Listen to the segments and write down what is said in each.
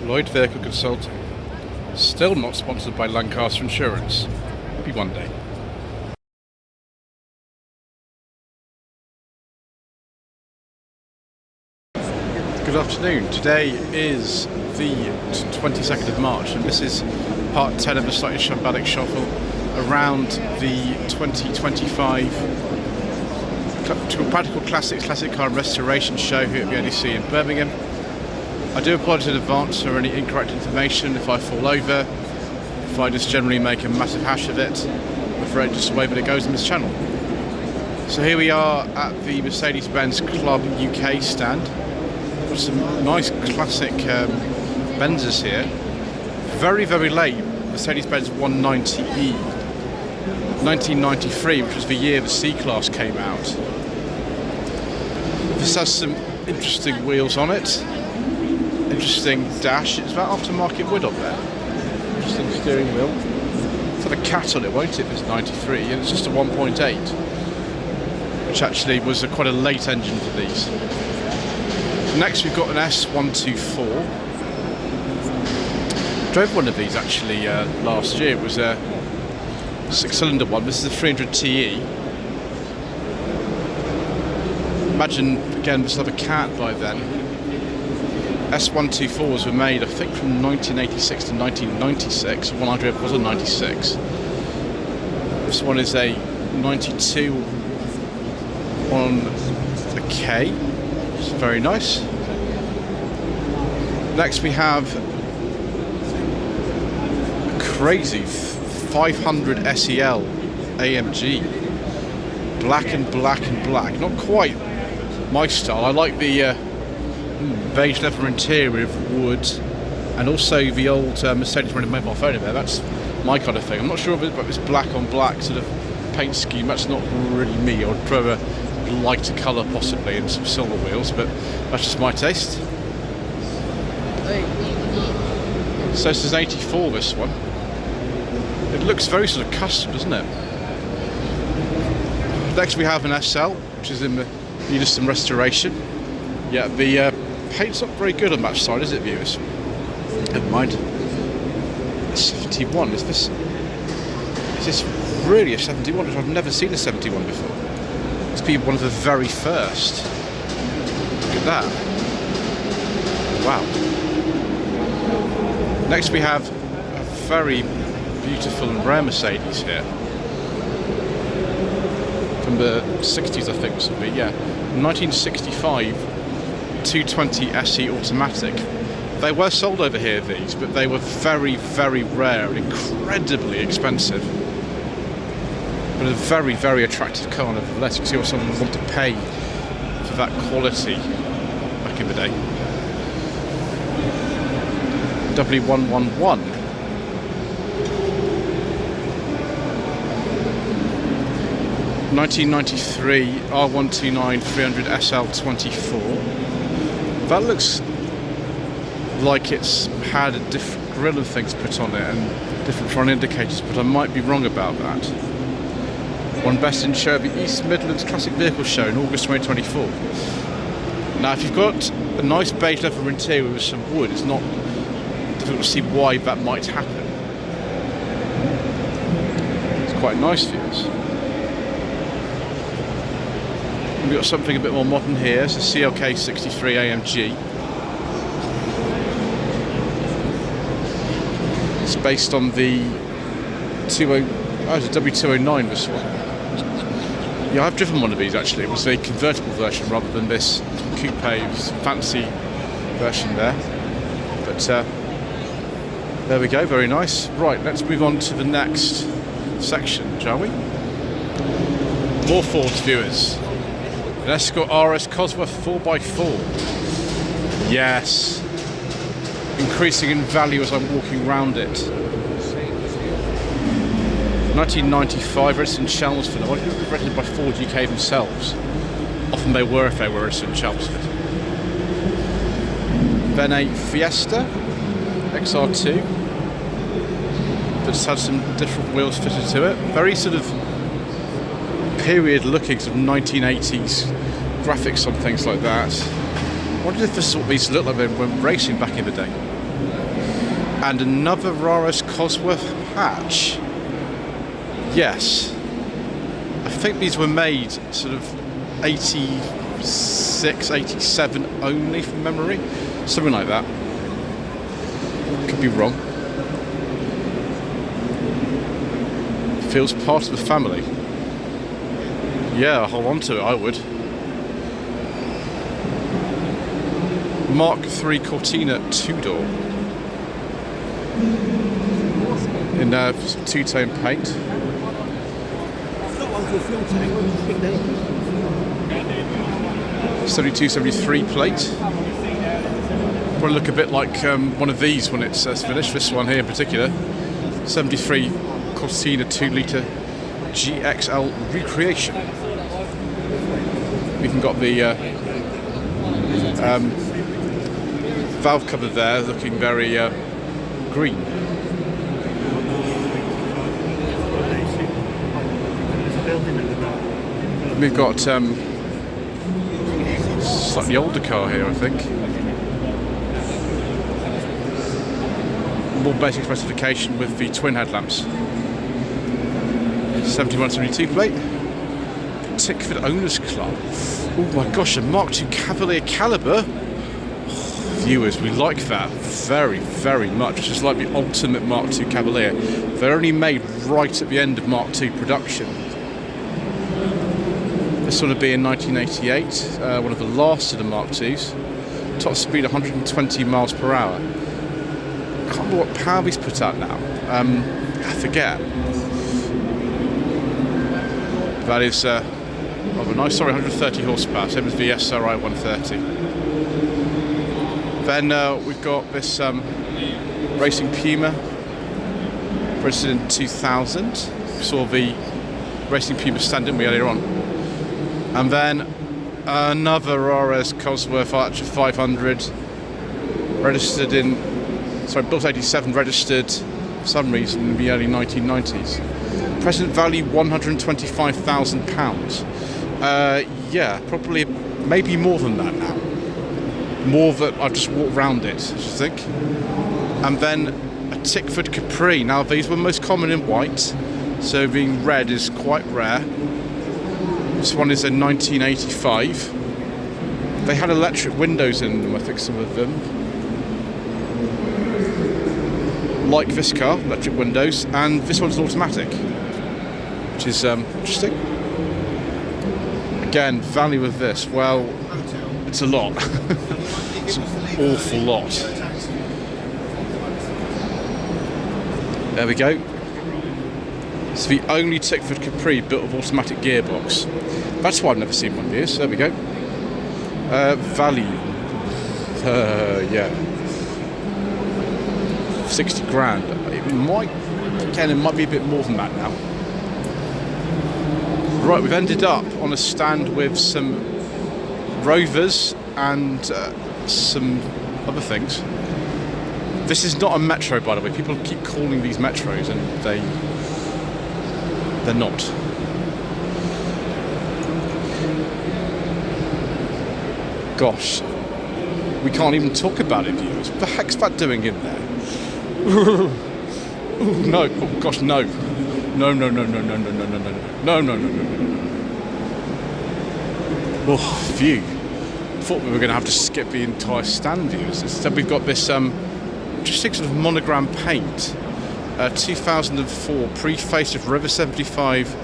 Lloyd Vehicle Consulting. Still not sponsored by Lancaster Insurance. Maybe one day. Good afternoon. Today is the 22nd of March and this is part 10 of a slightly shambolic shuffle around the 2025 Practical Classics Classic Car Restoration Show here at the NEC in Birmingham. I do apologise in advance for any incorrect information if I fall over, if I just generally make a massive hash of it. I'm afraid just the way that it goes on this channel. So here we are at the Mercedes-Benz Club UK stand. Got some nice classic Benzes here. Very, very late Mercedes-Benz 190E 1993, which was the year the C-Class came out. This has some interesting wheels on it. Interesting dash. It's that aftermarket wood on there. Interesting steering wheel. It's got a cat on it, won't it, if it's 93, and it's just a 1.8, which actually was quite a late engine for these. Next we've got an S124. Drove one of these actually last year. It was a 6-cylinder one. This is a 300 TE. Imagine again this will have a cat by then. S124s were made I think from 1986 to 1996. One I drove was a 96. This one is a 92 on the K. It's very nice. Next we have a crazy 500 SEL AMG. Black and black and black. Not quite my style. I like the beige leather interior of wood and also the old Mercedes running mobile phone in there. That's my kind of thing. I'm not sure about this black on black sort of paint scheme. That's not really me. I'd prefer a lighter colour possibly and some silver wheels, but that's just my taste. So this is 84, this one. It looks very sort of custom, doesn't it? Next we have an SL, which is in the need of some restoration. Yeah, the paint's not very good on that side, is it, viewers? Never mind. 71, is this really a 71? I've never seen a 71 before. Must be one of the very first. Look at that. Wow. Next we have a very beautiful and rare Mercedes here. From the 60s I think this would be, yeah. 1965 220 SE automatic. They were sold over here, these, but they were very, very rare and incredibly expensive. But a very, very attractive car nevertheless. You can see what someone would want to pay for that quality back in the day. W111. (1993) R129 300 SL24. That looks like it's had a different grille and things put on it and different front indicators, but I might be wrong about that. Won Best in Show at the East Midlands Classic Vehicle Show in August 2024. Now, if you've got a nice beige leather interior with some wood, it's not difficult to see why that might happen. It's quite nice for us. We've got something a bit more modern here. It's a CLK 63 AMG. It's based on the it's a W209, this one. Yeah, I've driven one of these actually. It was a convertible version rather than this coupe fancy version there. But there we go, very nice. Right, let's move on to the next section, shall we? More Ford viewers. An Escort RS Cosworth 4x4. Yes. Increasing in value as I'm walking around it. 1995, registered in Chelmsford. I wonder if it was registered by Ford UK themselves. Often they were if they were registered in Chelmsford. Then a Fiesta XR2. That's had some different wheels fitted to it. Very sort of period looking, sort of 1980s graphics on things like that. I wondered if this is what these looked like when racing back in the day. And another Rovers Cosworth hatch. Yes. I think these were made sort of 86, 87 only from memory. Something like that. Could be wrong. Feels part of the family. Yeah, hold on to it, I would. Mark III Cortina 2-door. In two-tone paint. 72, 73 plate. Probably look a bit like one of these when it's finished. This one here in particular. 73 Cortina 2-litre GXL Recreation. We've even got the valve cover there looking very green. We've got slightly older car here, I think. More basic specification with the twin headlamps. 7172 plate. Tickford Owners Club. Oh my gosh, a Mark II Cavalier caliber. Viewers, we like that very, very much. It's just like the ultimate Mark II Cavalier. They're only made right at the end of Mark II production. This one would be in 1988, one of the last of the Mark IIs. Top speed 120 miles per hour. Can't remember what power he's put out now. I forget. That is a nice, 130 horsepower, same as the SRI 130. Then we've got this Racing Puma, registered in 2000. We saw the Racing Puma stand, didn't we, earlier on? And then another Rovers Cosworth Archer 500, registered in, built 87, registered for some reason in the early 1990s. Present value £125,000. Yeah, probably, maybe more than that now. More that I've just walked around it, I think. And then a Tickford Capri. Now these were most common in white, so being red is quite rare. This one is in 1985. They had electric windows in them, I think some of them. Like this car, electric windows, and this one's an automatic, which is interesting. Again, value of this, well, it's a lot. It's an awful lot. There we go. It's the only Tickford Capri built with automatic gearbox. That's why I've never seen one of these. There we go. Value. Yeah. 60 grand. It might be a bit more than that now. Right, we've ended up on a stand with some Rovers and some other things. This is not a Metro, by the way. People keep calling these Metros, and they're not. Gosh, we can't even talk about it, viewers. What the heck's that doing in there? No, oh gosh, no. No. Oh, phew. Thought we were going to have to skip the entire stand, viewers. Instead, we've got this interesting sort of monogram paint. 2004 pre-facelift River 75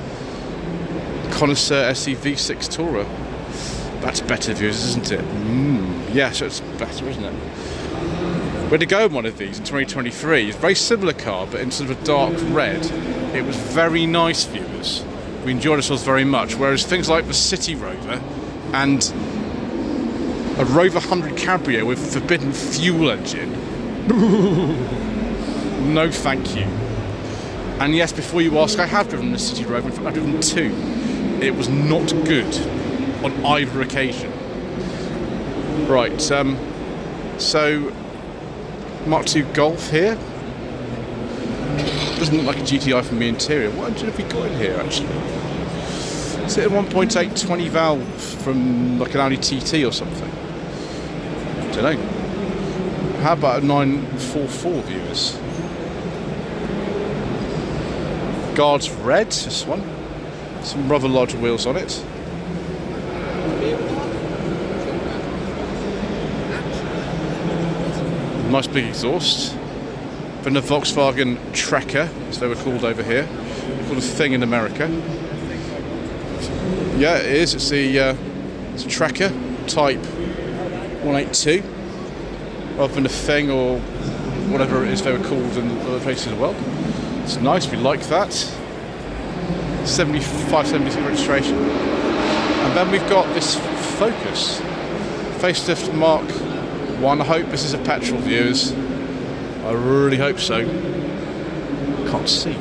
Connoisseur SE V6 Tourer. That's better, viewers, isn't it? Yeah, so it's better, isn't it? We're going to go in one of these in 2023. It's a very similar car, but in sort of a dark red. It was very nice, viewers. We enjoyed ourselves very much. Whereas things like the City Rover and a Rover 100 Cabrio with forbidden fuel engine. No, thank you. And yes, before you ask, I have driven the City Rover. In fact, I've driven two. It was not good on either occasion. Right, so Mark II Golf here. Doesn't look like a GTI from the interior. What engine have we got in here, actually? Is it a 1.8 20 valve from like an Audi TT or something? I don't know. How about a 944, viewers? Guards red, this one. Some rather large wheels on it. Nice big exhaust. Then the Volkswagen Trekker, as they were called over here. They're called a thing in America. Yeah, it is. It's a Trekker Type 182, rather than a thing or whatever it is they were called in other places in the world. It's nice. We like that. 75, 76 registration. And then we've got this Focus, facelift Mark 1. I hope this is a petrol, viewers. I really hope so. Can't see.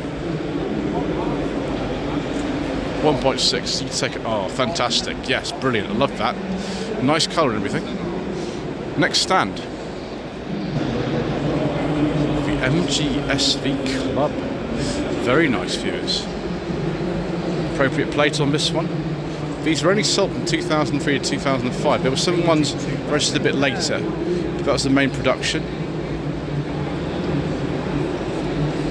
1.6. You take it. Oh, fantastic! Yes, brilliant. I love that. Nice colour and everything. Next stand. The MGSV Club. Very nice, viewers. Appropriate plate on this one. These were only sold from 2003 to 2005. There were some ones registered a bit later, but that was the main production.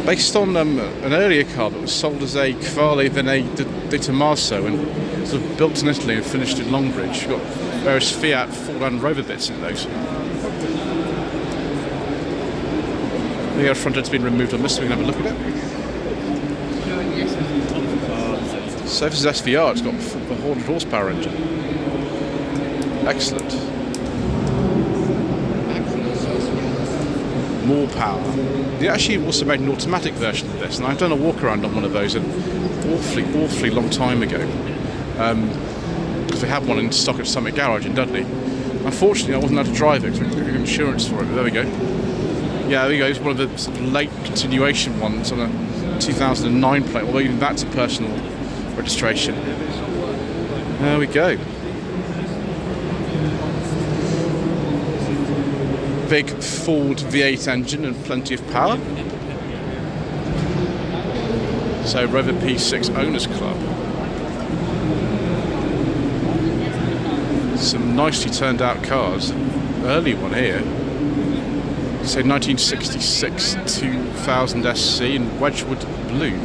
Based on an earlier car that was sold as a Cavalli, then a De Tomaso, and sort of built in Italy and finished in Longbridge. You've got various Fiat, Ford and Rover bits in those. The air front end's been removed on this, so we can have a look at it. So this is SVR, it's got a 400 horsepower engine. Excellent. More power. They actually also made an automatic version of this, and I've done a walk around on one of those an awfully long time ago. Because they had one in stock at Summit Garage in Dudley. Unfortunately, I wasn't able to drive it because we didn't have insurance for it, but there we go. Yeah, there we go. It's one of the sort of late continuation ones on a 2009 plate, although even that's a personal registration. There we go. Big Ford V8 engine and plenty of power. So Rover P6 Owners Club. Some nicely turned out cars. Early one here. So 1966 2000 SC in Wedgwood Blue.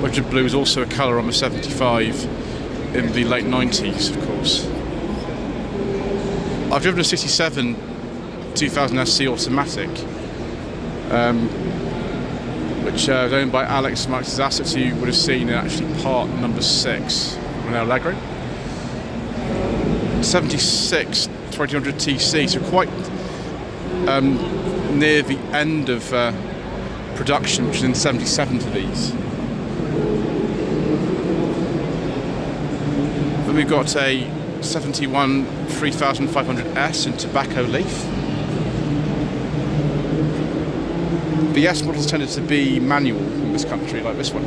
Wedgwood Blue is also a colour on the 75 in the late 90s, of course. I've driven a 67 2000 SC automatic, which is owned by Alex Marx's assets, who you would have seen in actually part number 6 on Allegro. 76 2000 TC, so quite near the end of production, which is in 77 for these. Then we've got a 71 3500S in tobacco leaf. The S models tended to be manual in this country, like this one.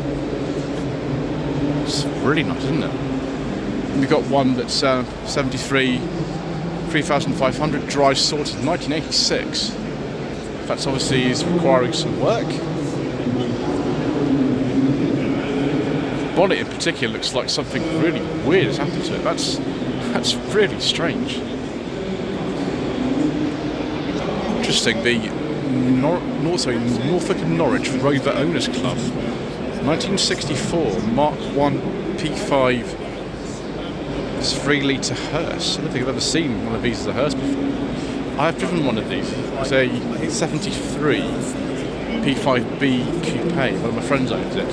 It's really nice, isn't it? And we've got one that's 73 3500 dry sorted 1986. That's obviously is requiring some work. The bonnet in particular looks like something really weird has happened to it. That's really strange. Interesting. The Norfolk and Norwich Rover Owners Club, 1964 Mark 1 P5 3-litre hearse. I don't think I've ever seen one of these as a hearse before. I have driven one of these. It's a 73 P5B coupe. One of my friends owns it.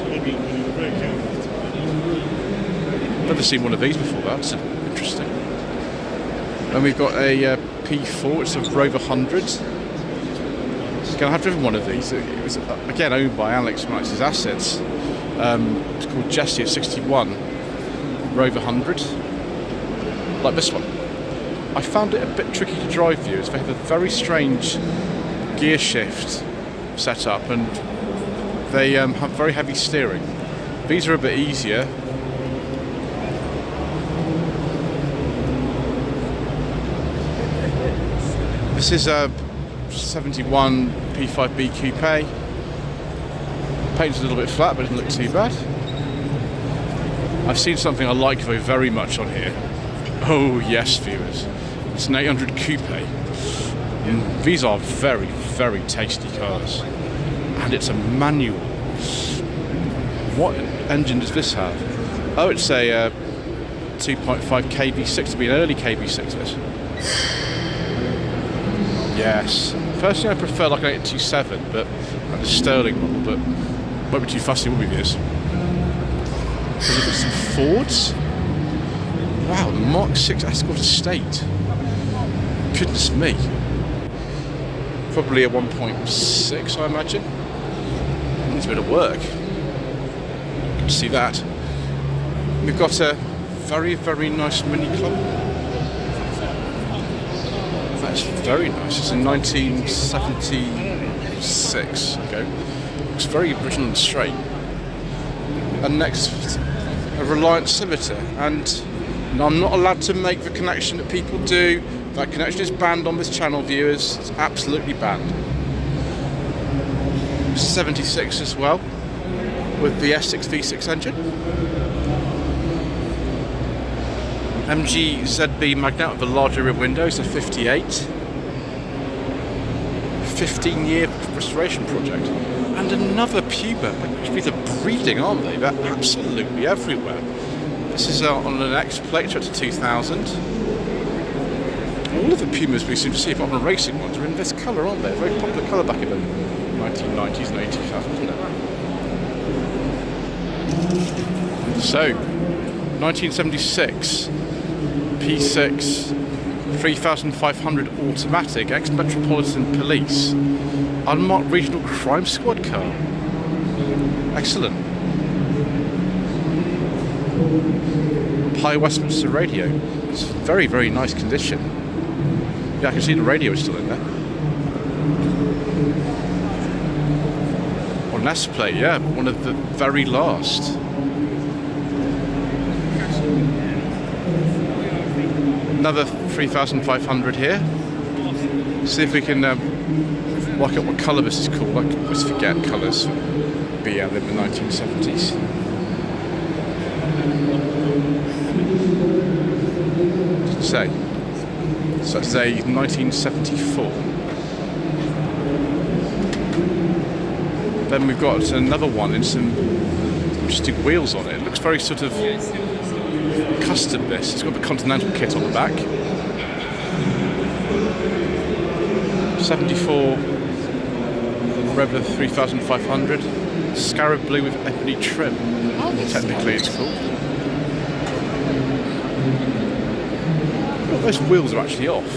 Never seen one of these before. That's interesting. And we've got a P4. It's a Rover 100. Again, I have driven one of these. It was again owned by Alex Marx's assets. It's called Jesse, a 61 Rover 100, like this one. I found it a bit tricky to drive, viewers. They have a very strange gear shift set up, and they have very heavy steering. These are a bit easier. This is a 71 P5B coupe. Paint's a little bit flat, but it doesn't look too bad. I've seen something I like very much on here. Oh yes, viewers. It's an 800 coupe. These are very, very tasty cars. And it's a manual. What engine does this have? Oh, it's a 2.5 kV6, to be an early kV6 this. Yes. Personally I prefer like an 827, but and a Sterling model, but won't be too fussy, will we, this? Look at some Fords. Wow, the Mark 6 Escort Estate. Goodness me. Probably a 1.6, I imagine. Needs a bit of work. You can see that. We've got a very, very nice Mini Club. That's very nice. It's in 1976. Okay. Looks very original and straight. And next, a Reliant Civitar. And I'm not allowed to make the connection that people do. That connection is banned on this channel, viewers. It's absolutely banned. 76 as well, with the S6 V6 engine. MG ZB Magnet with the larger rear windows, a 58. 15-year restoration project. And another Puma. These are breeding, aren't they? They're absolutely everywhere. This is on an X plate, to 2000. All of the Pumas we seem to see, apart from racing ones, are in this colour, aren't they? A very popular colour back in the 1990s and 80s, wasn't it? So, 1976, P6, 3500 automatic, ex-Metropolitan Police, unmarked regional crime squad car. Excellent. High Westminster radio. It's very, very nice condition. Yeah, I can see the radio is still in there. Or NEC plate, yeah, one of the very last. Another 3500 here. See if we can work out what colour this is called. I always forget colours. But yeah, they're in the 1970s. Say. So it's a 1974. Then we've got another one in some interesting wheels on it. It looks very sort of custom this. It's got the Continental kit on the back. 74 Rover 3500. Scarab blue with ebony trim. Technically it's called. Oh, those wheels are actually off.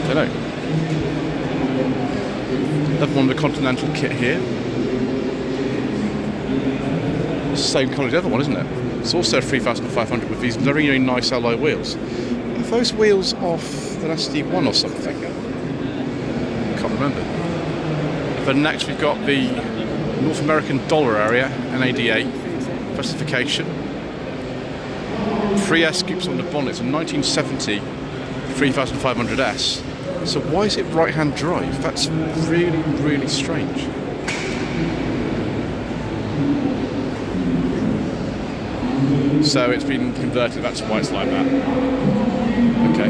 Don't know. Another one with the Continental kit here. Same colour as the other one, isn't it? It's also a 3500 with these very, very nice alloy wheels. Are those wheels off an SD1 or something? Can't remember. Then next we've got the North American dollar area, NADA specification. 3S scoops on the bonnet. It's a 1970 3500S. So why is it right-hand drive? That's really, really strange. So it's been converted, that's why it's like that. Okay.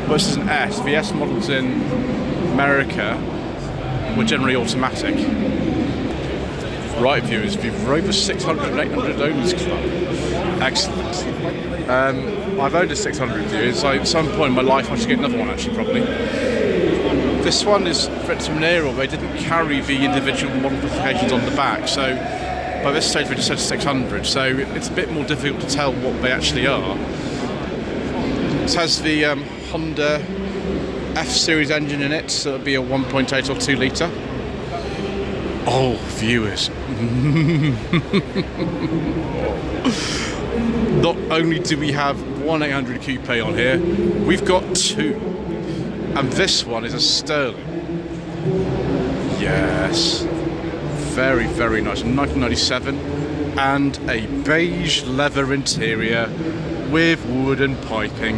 Well, this is an S. The S models in America were generally automatic. Right, viewers, the Rover 600 and 800 Owners Club. Excellent. I've owned a 600 viewers, so at some point in my life I should get another one actually, probably. This one is from an era where they didn't carry the individual modifications on the back, so by this stage we just said 600, so it's a bit more difficult to tell what they actually are. It has the Honda F-Series engine in it, so it'll be a 1.8 or 2 litre. Oh, viewers. Not only do we have one 800 coupe on here, we've got 2. And this one is a Sterling. Yes. Very, very nice. 1997. And a beige leather interior with wooden piping.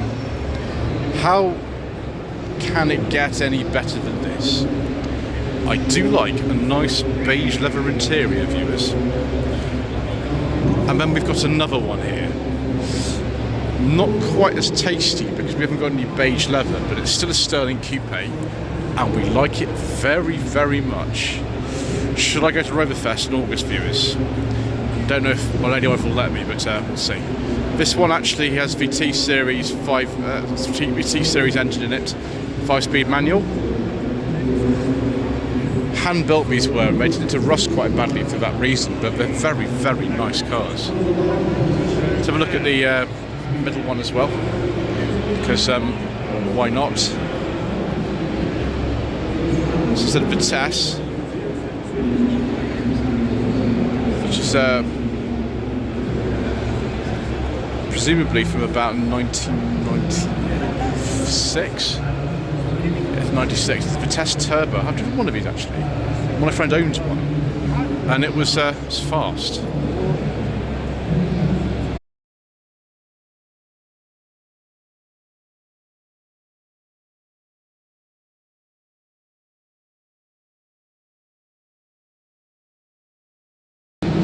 How can it get any better than this? I do like a nice beige leather interior, viewers. And then we've got another one here. Not quite as tasty because we haven't got any beige leather, but it's still a sterling coupe, and we like it very, very much. Should I go to Rover Fest in August, viewers? Don't know if my lady wife will let me, but we'll see. This one actually has the T Series 5, T Series engine in it, 5-speed manual. Hand built these were, they tended to rust quite badly for that reason, but they're very, very nice cars. Let's have a look at the middle one as well, because why not? This is a Vitesse, which is presumably from about 1996. It's 96. It's a Vitesse Turbo. I've driven one of these actually. One of my friends owns one, and it was fast.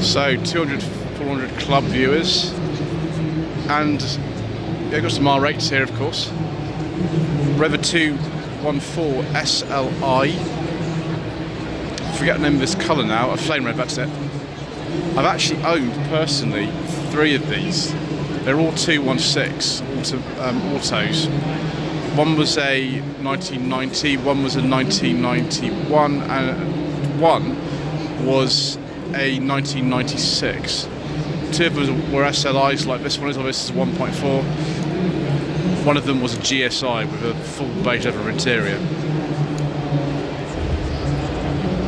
So 200, 400 club viewers, and yeah, got some R rates here, of course. Rover 214 SLI. Forget the name of this colour now. A flame red, that's it. I've actually owned personally 3 of these. They're all 216 autos. One was a 1990, one was a 1991, and one was a 1996. 2 of them were SLIs like this one is, this is 1.4. One of them was a GSI with a full beige leather interior.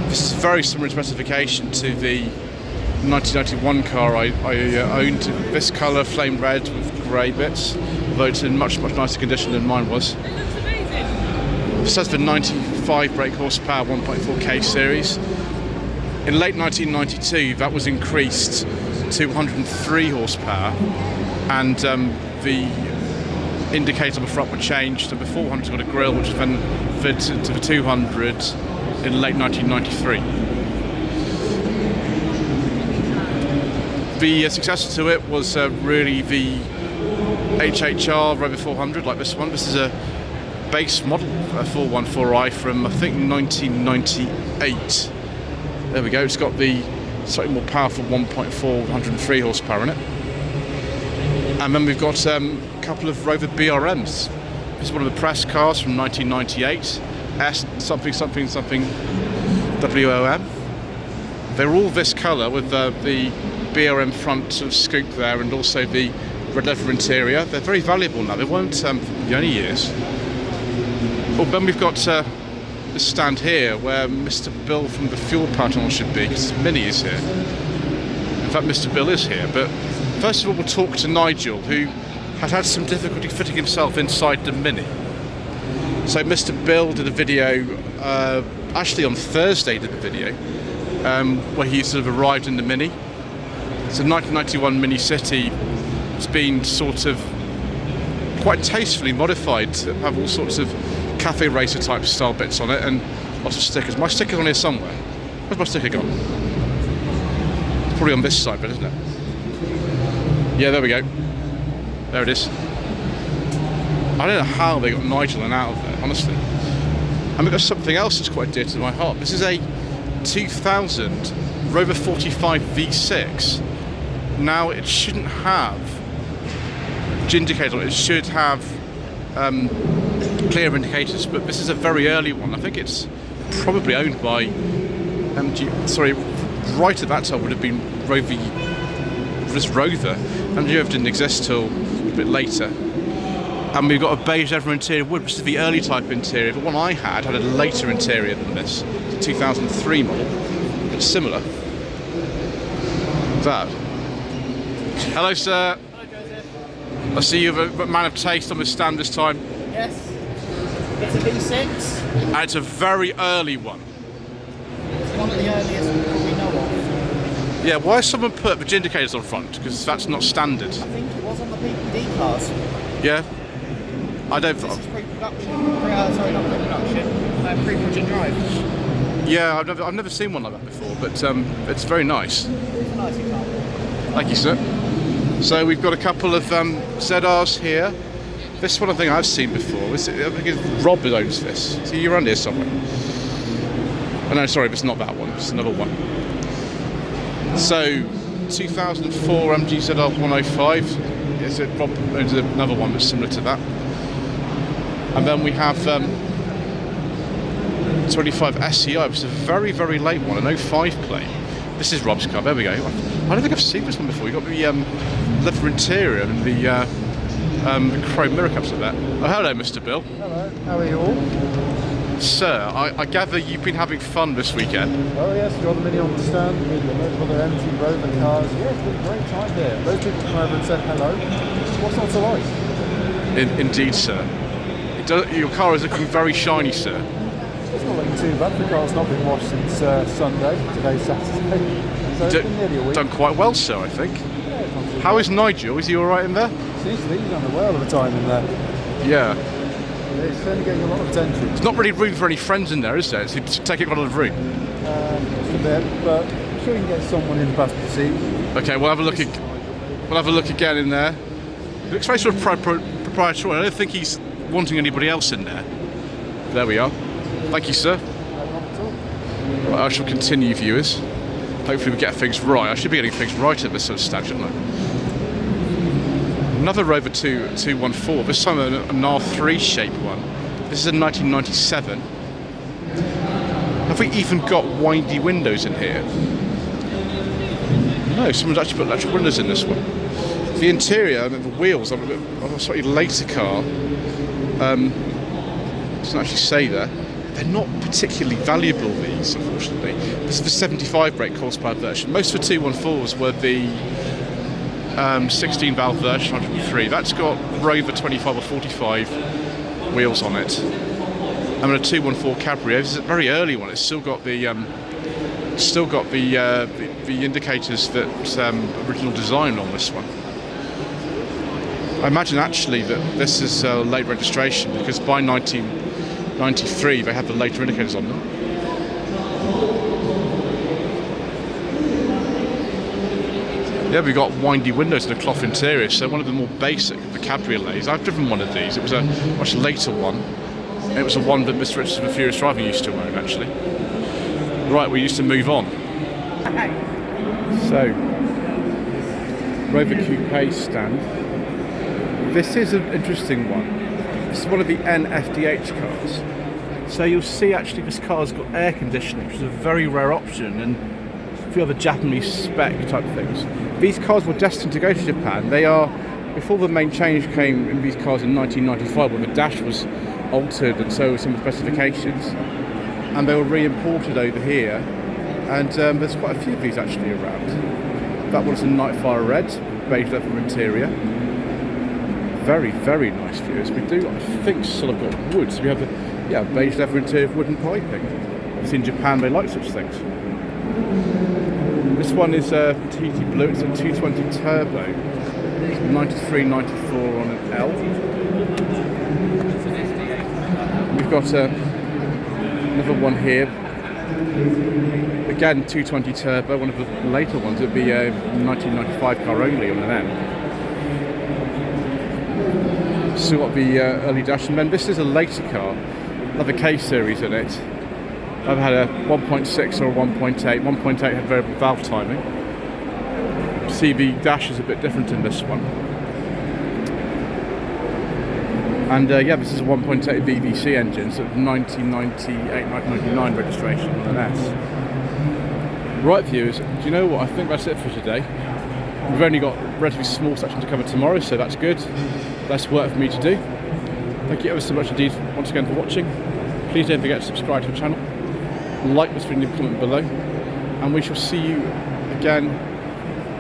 This is very similar in specification to the 1991 car I owned. This colour, flame red with grey bits, although it's in much nicer condition than mine was. This has the 95 brake horsepower 1.4K series. In late 1992, that was increased to 103 horsepower, and the indicator on the front were changed. So the 400's got a grille, which was then fitted to the 200 in late 1993. The successor to it was really the HHR Rover 400, like this one. This is a base model, a 414i from I think 1998. There we go, it's got the slightly more powerful 1.4 103 horsepower in it. And then we've got a couple of Rover BRMs. This is one of the press cars from 1998, S something WOM. They're all this colour with the BRM front sort of scoop there, and also the red leather interior. They're very valuable now, they weren't for many years. Well, then we've got this stand here where Mr. Bill from the fuel power tunnel should be, because Mini is here. In fact, Mr. Bill is here, but first of all we'll talk to Nigel, who had some difficulty fitting himself inside the Mini. So Mr. Bill did a video, actually on Thursday did a video, where he sort of arrived in the Mini. It's a 1991 Mini City. It's been sort of quite tastefully modified to have all sorts of cafe racer type style bits on it and lots of stickers. My sticker's on here somewhere. Where's my sticker gone? It's probably on this side, but isn't it? Yeah, there we go. There it is. I don't know how they got Nigel and out of there, honestly. And we've got something else that's quite dear to my heart. This is a 2000 Rover 45 V6. Now, it shouldn't have indicator, it should have clear indicators, but this is a very early one. I think it's probably owned by MG. Sorry, right at that time would have been Rover. MGF didn't exist till a bit later. And we've got a beige leather interior wood, which is the early type interior. The one I had a later interior than this. It's a 2003 model. It's similar. That. Hello, sir. Hello, Joseph. I see you're a man of taste on this stand this time. Yes. It's a V6. And it's a very early one. It's one of the earliest we know of. Yeah, why has someone put the indicators on front? Because that's not standard. I think it was on the PPD cars. Yeah. I don't. This is pre-production. Sorry, not pre-production. Pre-production drive. Yeah, I've never seen one like that before, but it's very nice. It's a nice example. Thank you, sir. So we've got a couple of ZRs here. This one I think I've seen before. I think it's Rob that owns this. See, you're around here somewhere. Oh no, sorry, it's not that one. It's another one. So 2004 MG ZR 105. Yes, Rob owns another one that's similar to that. And then we have 25 SEI, which is a very, very late one, an 05 plate. This is Rob's car, there we go. I don't think I've seen this one before. You've got the leather interior and the chrome mirror caps like that. Oh, hello, Mr. Bill. Hello, how are you all? Sir, I gather you've been having fun this weekend. Oh yes, you've got the Mini on the stand with loads of other MG Rover cars. Yeah, it's been a great time here. Those people come over and said hello. What's not to like? Indeed, sir. Your car is looking very shiny, sir. It's not looking too bad. The car's not been washed since Sunday. Today's Saturday. So it's been nearly a week. Done quite well, sir, I think. Yeah, it's not too How bad. is Nigel? Is he alright in there? Seems to be he's done a well of a time in there. Yeah. It's certainly getting a lot of attention. There's not really room for any friends in there, is there? So it's taking a lot of room. Just a bit, but I'm sure you can get someone in the passenger seat. Okay, we'll have a look. We'll have a look again in there. It looks very sort of proprietary. I don't think he's wanting anybody else in there. There we are. Thank you, sir. No problem at all. Right, I shall continue, viewers. Hopefully we get things right. I should be getting things right at this sort of stage, shouldn't I? Another Rover 214. This time an R3 shaped one. This is a 1997. Have we even got windy windows in here? No, someone's actually put electric windows in this one. The interior, the wheels, of a slightly later car. Doesn't actually say there. They're not particularly valuable, these, unfortunately. This is the 75 brake horsepower version. Most of the 214s were the 16 valve version, 103. That's got Rover 25 or 45 wheels on it. And a 214 Cabrio. This is a very early one. It's still got the indicators that original design on this one. I imagine actually that this is late registration because by 1993 they had the later indicators on them. Yeah, we got windy windows and a cloth interior, so one of the more basic of the cabriolets. I've driven one of these. It was a much later one. It was the one that Mr. Richardson, the Furious Driver, used to own, actually. Right, we used to move on. So, Rover Coupe stand. This is an interesting one. This is one of the NFDH cars. So you'll see actually this car's got air conditioning, which is a very rare option, and a few other Japanese spec type things. These cars were destined to go to Japan. They are, before the main change came in these cars in 1995, where the dash was altered and so were some of the specifications, and they were re-imported over here, and there's quite a few of these actually around. That one's in Nightfire Red, beige leather interior. Very, very nice views. We do, I think, sort of got wood. So we have the beige leather interior, wooden piping. Obviously in Japan they like such things. This one is TT Blue. It's a 220 turbo. It's 93, 94 on an L. We've got another one here. Again, 220 turbo. One of the later ones. It'd be a 1995 car only on an M. So got the early dash, and then this is a later car, another K series in it. I've had a 1.6 or a 1.8. 1.8 had variable valve timing. See, the dash is a bit different in this one. And this is a 1.8 VVC engine, so 1998, 1999 registration on an S. Right, viewers, do you know what? I think that's it for today. We've only got a relatively small section to cover tomorrow, so that's good. Less work for me to do. Thank you ever so much indeed once again for watching. Please don't forget to subscribe to the channel, like this video, comment below, and we shall see you again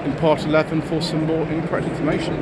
in part 11 for some more incorrect information.